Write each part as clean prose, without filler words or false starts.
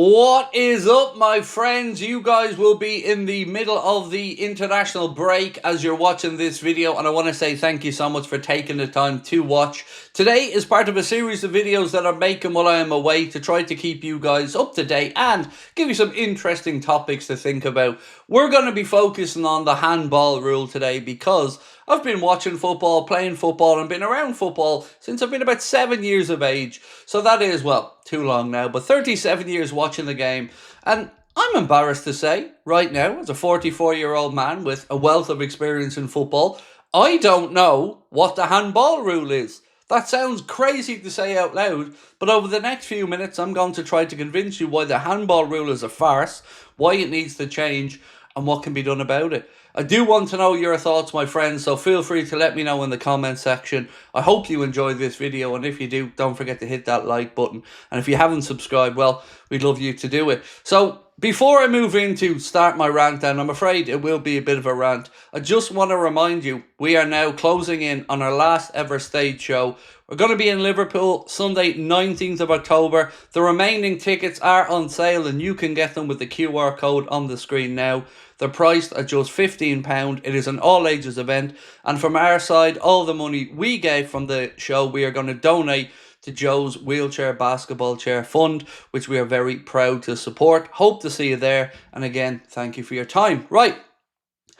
What is up, my friends? You guys will be in the middle of the international break as you're watching this video, and I want to say thank you so much for taking the time to watch. Today is part of a series of videos that I'm making while I am away to try to keep you guys up to date and give you some interesting topics to think about. We're going to be focusing on the handball rule today because I've been watching football, playing football, and been around football since I've been about 7 years of age. So that is, well, too long now, but 37 years watching the game. And I'm embarrassed to say, right now, as a 44-year-old man with a wealth of experience in football, I don't know what the handball rule is. That sounds crazy to say out loud, but over the next few minutes, I'm going to try to convince you why the handball rule is a farce, why it needs to change, and what can be done about it. I do want to know your thoughts, my friends, so feel free to let me know in the comment section. I hope you enjoyed this video, and if you do, don't forget to hit that like button. And if you haven't subscribed, well, we'd love you to do it. So, before I move in to start my rant, and I'm afraid it will be a bit of a rant, I just want to remind you, we are now closing in on our last ever stage show. We're going to be in Liverpool Sunday 19th of October. The remaining tickets are on sale and you can get them with the QR code on the screen now. They're priced at just £15. It is an all ages event, and from our side, all the money we gave from the show we are going to donate to Joe's Wheelchair Basketball Chair Fund, which we are very proud to support. Hope to see you there, and again, thank you for your time. Right.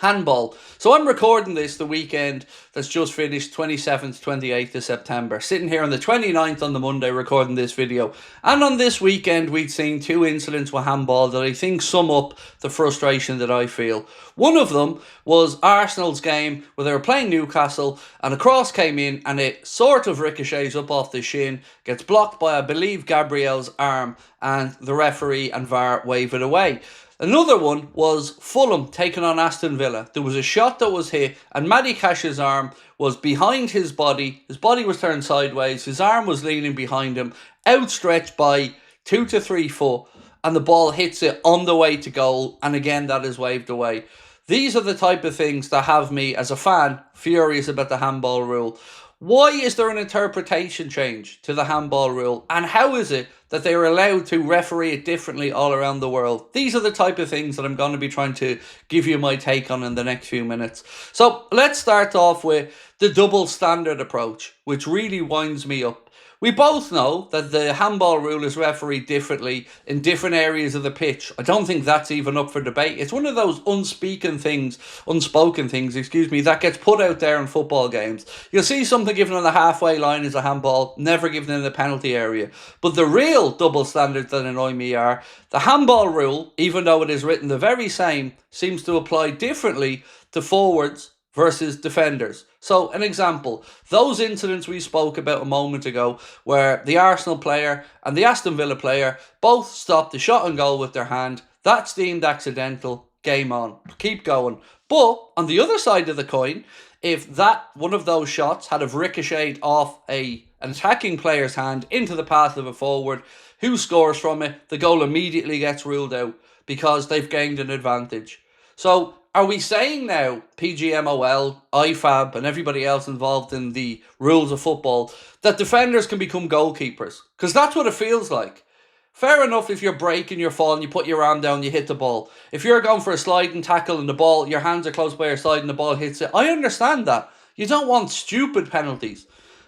Handball. So I'm recording this the weekend that's just finished, 27th, 28th of September. Sitting here on the 29th on the Monday recording this video. And on this weekend we'd seen two incidents with handball that I think sum up the frustration that I feel. One of them was Arsenal's game where they were playing Newcastle and a cross came in and it sort of ricochets up off the shin, gets blocked by, I believe, Gabriel's arm, and the referee and VAR wave it away. Another one was Fulham taking on Aston Villa. There was a shot that was hit and Matty Cash's arm was behind his body. His body was turned sideways. His arm was leaning behind him, outstretched by 2 to 3 foot, and the ball hits it on the way to goal, and again that is waved away. These are the type of things that have me, as a fan, furious about the handball rule. Why is there an interpretation change to the handball rule? And how is it that they are allowed to referee it differently all around the world? These are the type of things that I'm going to be trying to give you my take on in the next few minutes. So let's start off with the double standard approach, which really winds me up. We both know that the handball rule is refereed differently in different areas of the pitch. I don't think that's even up for debate. It's one of those unspoken things, that gets put out there in football games. You'll see something given on the halfway line as a handball, never given in the penalty area. But the real double standards that annoy me are the handball rule, even though it is written the very same, seems to apply differently to forwards versus defenders. So, an example, those incidents we spoke about a moment ago where the Arsenal player and the Aston Villa player both stopped the shot on goal with their hand, that's deemed accidental, game on, keep going. But, on the other side of the coin, if that one of those shots had have ricocheted off an attacking player's hand into the path of a forward, who scores from it, the goal immediately gets ruled out because they've gained an advantage. So, are we saying now, PGMOL, IFAB and everybody else involved in the rules of football, that defenders can become goalkeepers? Because that's what it feels like. Fair enough if you're breaking, you're falling, you put your arm down, you hit the ball. If you're going for a sliding tackle and the ball, your hands are close by your side and the ball hits it, I understand that. You don't want stupid penalties.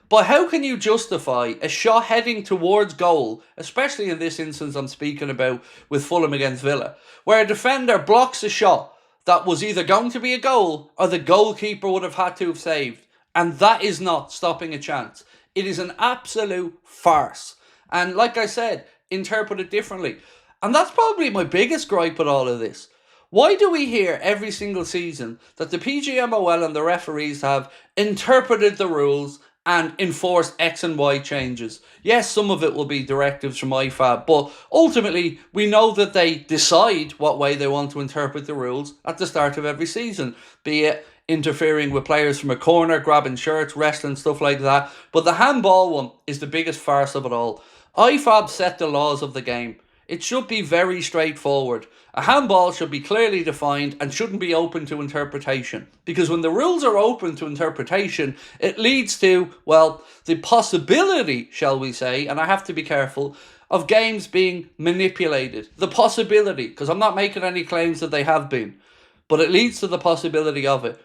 But how can you justify a shot heading towards goal, especially in this instance I'm speaking about with Fulham against Villa, where a defender blocks a shot that was either going to be a goal or the goalkeeper would have had to have saved. And that is not stopping a chance. It is an absolute farce. And like I said, interpret it differently. And that's probably my biggest gripe with all of this. Why do we hear every single season that the PGMOL and the referees have interpreted the rules and enforce X and Y changes? Yes, some of it will be directives from IFAB, but ultimately we know that they decide what way they want to interpret the rules at the start of every season, be it interfering with players from a corner, grabbing shirts, wrestling, stuff like that. But the handball one is the biggest farce of it all. IFAB set the laws of the game. It should be very straightforward. A handball should be clearly defined and shouldn't be open to interpretation. Because when the rules are open to interpretation, it leads to, well, the possibility, shall we say, and I have to be careful, of games being manipulated. The possibility, because I'm not making any claims that they have been, but it leads to the possibility of it.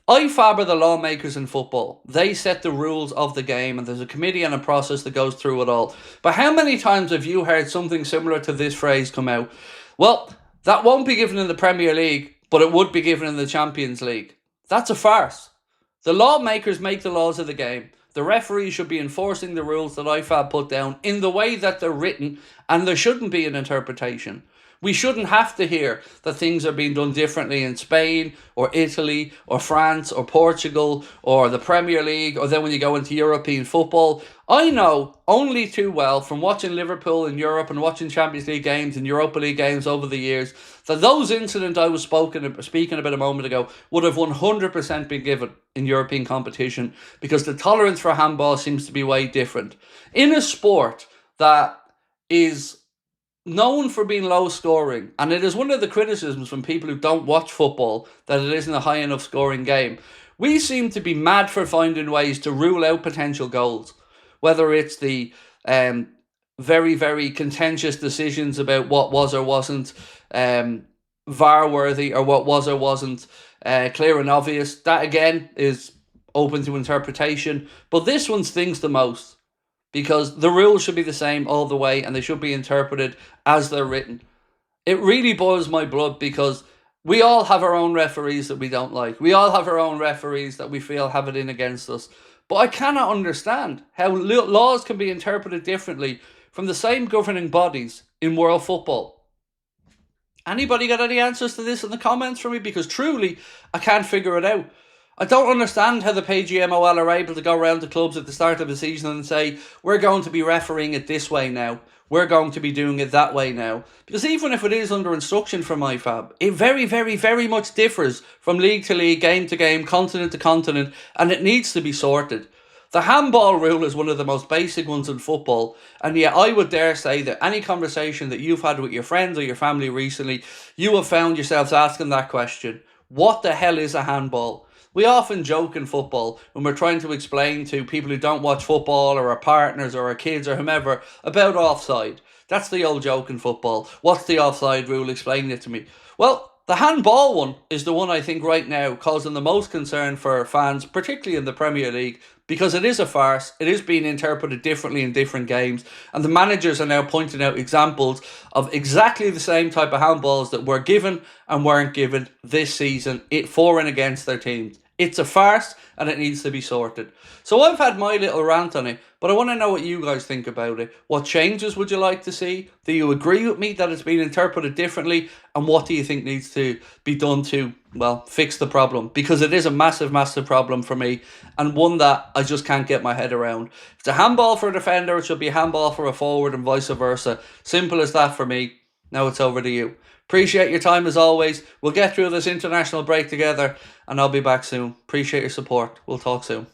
IFAB are the lawmakers in football. They set the rules of the game, and there's a committee and a process that goes through it all. But how many times have you heard something similar to this phrase come out? Well, that won't be given in the Premier League, but it would be given in the Champions League. That's a farce. The lawmakers make the laws of the game. The referees should be enforcing the rules that IFAB put down in the way that they're written, and there shouldn't be an interpretation. We shouldn't have to hear that things are being done differently in Spain or Italy or France or Portugal or the Premier League, or then when you go into European football. I know only too well from watching Liverpool in Europe and watching Champions League games and Europa League games over the years that those incidents I was speaking about a moment ago would have 100% been given in European competition, because the tolerance for handball seems to be way different. In a sport that is known for being low scoring, and it is one of the criticisms from people who don't watch football that it isn't a high enough scoring game, we seem to be mad for finding ways to rule out potential goals, whether it's the very, very contentious decisions about what was or wasn't VAR worthy, or what was or wasn't clear and obvious. That again is open to interpretation, but this one stings the most, because the rules should be the same all the way and they should be interpreted as they're written. It really boils my blood, because we all have our own referees that we don't like. We all have our own referees that we feel have it in against us. But I cannot understand how laws can be interpreted differently from the same governing bodies in world football. Anybody got any answers to this in the comments for me? Because truly, I can't figure it out. I don't understand how the PGMOL are able to go around to clubs at the start of the season and say, we're going to be refereeing it this way now, we're going to be doing it that way now. Because even if it is under instruction from IFAB, it very, very, very much differs from league to league, game to game, continent to continent, and it needs to be sorted. The handball rule is one of the most basic ones in football, and yet I would dare say that any conversation that you've had with your friends or your family recently, you have found yourselves asking that question: what the hell is a handball? We often joke in football when we're trying to explain to people who don't watch football, or our partners or our kids or whomever, about offside. That's the old joke in football. What's the offside rule? Explain it to me. Well, the handball one is the one I think right now causing the most concern for fans, particularly in the Premier League, because it is a farce. It is being interpreted differently in different games, and the managers are now pointing out examples of exactly the same type of handballs that were given and weren't given this season for and against their teams. It's a farce and it needs to be sorted. So I've had my little rant on it, but I want to know what you guys think about it. What changes would you like to see? Do you agree with me that it's been interpreted differently? And what do you think needs to be done to, well, fix the problem? Because it is a massive, massive problem for me, and one that I just can't get my head around. If it's a handball for a defender, it should be a handball for a forward, and vice versa. Simple as that for me. Now it's over to you. Appreciate your time as always. We'll get through this international break together, and I'll be back soon. Appreciate your support. We'll talk soon.